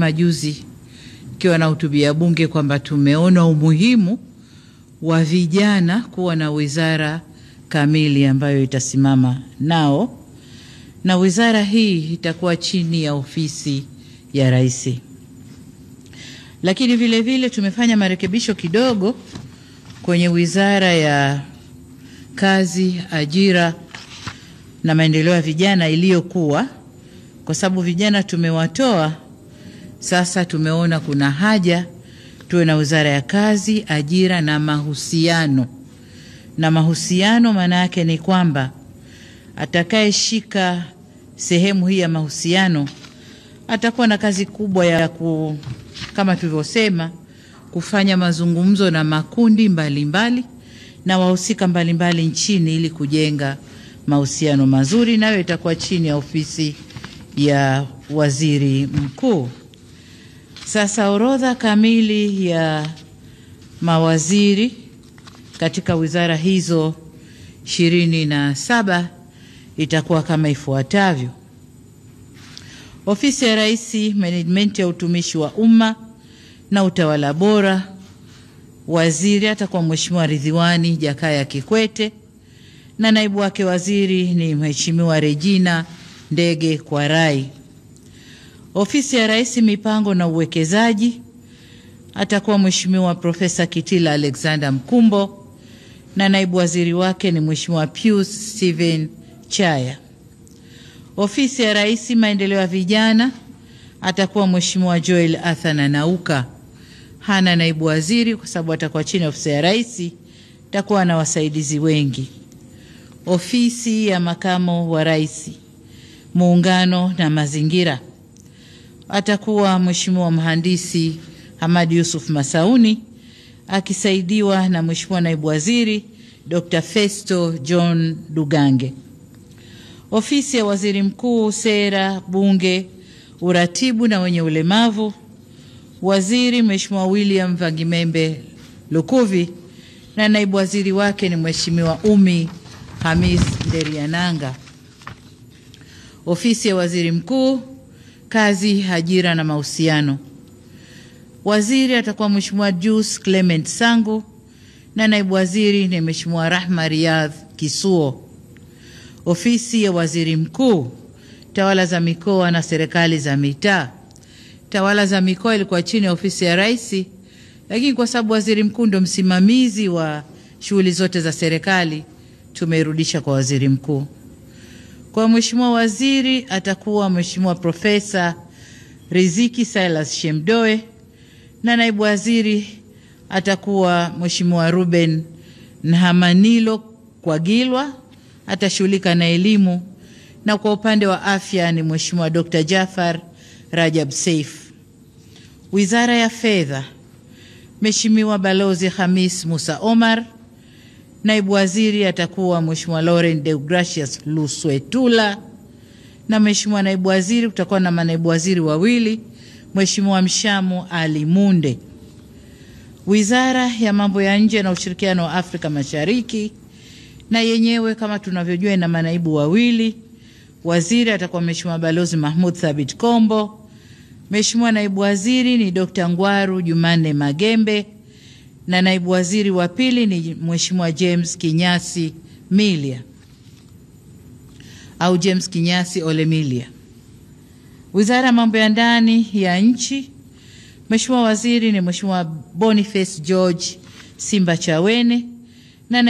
Majuzi kiwa na hutubia bunge kwamba tumeona umuhimu wa vijana kuwa na wizara kamili ambayo itasimama nao, na wizara hii itakuwa chini ya ofisi ya Rais. Lakini vile vile tumefanya marekebisho kidogo kwenye wizara ya kazi, ajira na maendeleo ya vijana iliyokuwa, kwa sababu vijana tumewatoa. Sasa tumeona kuna haja tuwe na wizara ya kazi, ajira na mahusiano. Na mahusiano maana yake ni kwamba atakayeshika sehemu hii ya mahusiano atakuwa na kazi kubwa ya kama tulivyosema, kufanya mazungumzo na makundi mbalimbali na wahusika mbalimbali nchini ili kujenga mahusiano mazuri, nayo itakuwa chini ya ofisi ya Waziri Mkuu. Sasa orodha kamili ya mawaziri katika wizara hizo 27 itakuwa kama ifuatavyo: Ofisi ya Rais, Management ya utumishi wa umma na utawala bora, waziri atakuwa Mheshimiwa Ridhiwani Jakaya Kikwete na naibu wake waziri ni Mheshimiwa Regina Ndege Kwarai. Ofisi ya Rais, Mipango na Uwekezaji atakuwa Mheshimiwa Profesa Kitila Alexander Mkumbo na naibu waziri wake ni Mheshimiwa Pius Steven Chaya. Ofisi ya Rais, Maendeleo ya Vijana atakuwa Mheshimiwa Joel Athana Nauka. Hana naibu waziri kwa sababu atakuwa chini ya ofisi ya Rais, atakuwa na wasaidizi wengi. Ofisi ya Makamo wa Rais, Muungano na Mazingira atakuwa Mheshimiwa Mhandisi Hamad Yusuf Masauni akisaidiwa na Mheshimiwa Naibu Waziri Dr. Festo John Dugange. Ofisi ya Waziri Mkuu, Sera, Bunge, Uratibu na wenye ulemavu, waziri Mheshimiwa William Vangimembe Lukuvi na naibu waziri wake ni Mheshimiwa Umi Hamis Nderiananga. Ofisi ya Waziri Mkuu, Kazi, Ajira na Mahusiano, waziri atakuwa Mheshimiwa Jus Clement Sangu na naibu waziri ni Mheshimiwa Rahma Riyadh Kisuo. Ofisi ya Waziri Mkuu, Tawala za Mikoa na Serikali za Mitaa. Tawala za Mikoa ilikuwa chini ya ofisi ya Rais, lakini kwa sababu Waziri Mkuu ndio msimamizi wa shughuli zote za serikali, tumerudisha kwa Waziri Mkuu. Kwa Mheshimiwa waziri atakuwa Mheshimiwa Profesa Riziki Silas Shemdoe na naibu waziri atakuwa Mheshimiwa Ruben Nhamanilo Kwagilwa, atashughulika na elimu, na kwa upande wa afya ni Mheshimiwa Dr. Jafar Rajab Saif. Wizara ya Fedha, Mheshimiwa Balozi Hamis Musa Omar, naibu waziri atakuwa Mheshimiwa Laurent Deogracius Luswetula na Mheshimiwa naibu waziri kutakuwa na manaibu waziri wawili, Mheshimiwa Mshamu Ali Munde. Wizara ya Mambo ya Nje na Ushirikiano wa Afrika Mashariki na yenyewe kama tunavyojua na manaibu wawili. Waziri atakuwa Mheshimiwa Balozi Mahmoud Thabit Kombo. Mheshimiwa naibu waziri ni Dr. Ngwaru Jumanne Magembe na naibu waziri wa pili ni Mheshimiwa James Kinyasi Milia au James Kinyasi Olemilia. Wizara ya Mambo ya Ndani ya Nchi, Mheshimiwa waziri ni Mheshimiwa Boniface George Simba Chawene na